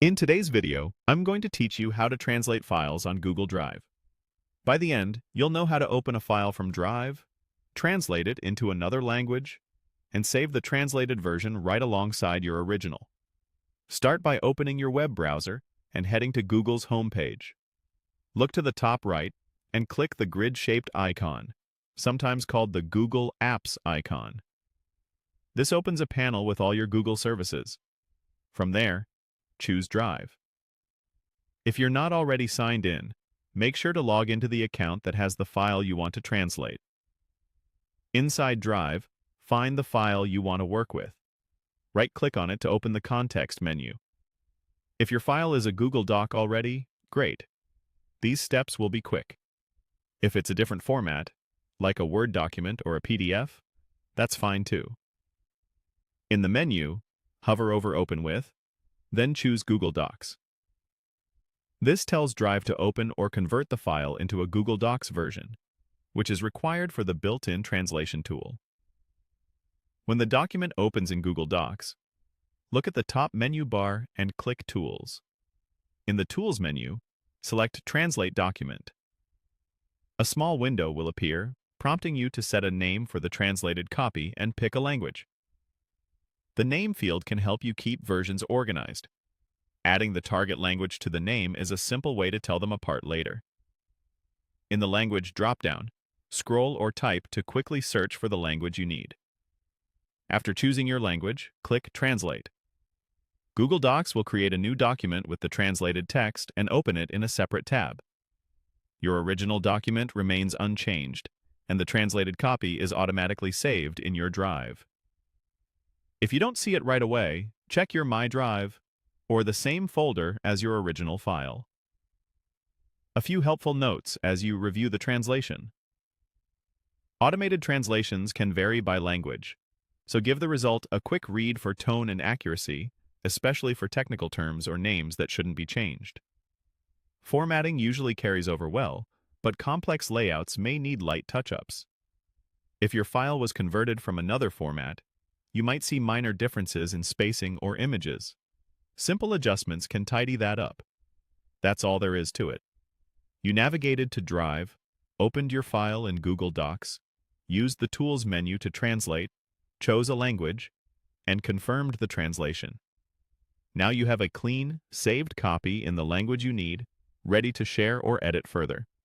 In today's video, I'm going to teach you how to translate files on Google Drive. By the end, you'll know how to open a file from Drive, translate it into another language, and save the translated version right alongside your original. Start by opening your web browser and heading to Google's homepage. Look to the top right and click the grid-shaped icon, sometimes called the Google Apps icon. This opens a panel with all your Google services. From there, choose Drive. If you're not already signed in, make sure to log into the account that has the file you want to translate. Inside Drive, find the file you want to work with. Right-click on it to open the context menu. If your file is a Google Doc already, great. These steps will be quick. If it's a different format, like a Word document or a PDF, that's fine too. In the menu, hover over Open With, then choose Google Docs. This tells Drive to open or convert the file into a Google Docs version, which is required for the built-in translation tool. When the document opens in Google Docs, look at the top menu bar and click Tools. In the Tools menu, select Translate Document. A small window will appear, prompting you to set a name for the translated copy and pick a language. The name field can help you keep versions organized. Adding the target language to the name is a simple way to tell them apart later. In the Language drop-down, scroll or type to quickly search for the language you need. After choosing your language, click Translate. Google Docs will create a new document with the translated text and open it in a separate tab. Your original document remains unchanged, and the translated copy is automatically saved in your Drive. If you don't see it right away, check your My Drive or the same folder as your original file. A few helpful notes as you review the translation. Automated translations can vary by language, so give the result a quick read for tone and accuracy, especially for technical terms or names that shouldn't be changed. Formatting usually carries over well, but complex layouts may need light touch-ups. If your file was converted from another format, you might see minor differences in spacing or images. Simple adjustments can tidy that up. That's all there is to it. You navigated to Drive, opened your file in Google Docs, used the Tools menu to translate, chose a language, and confirmed the translation. Now you have a clean, saved copy in the language you need, ready to share or edit further.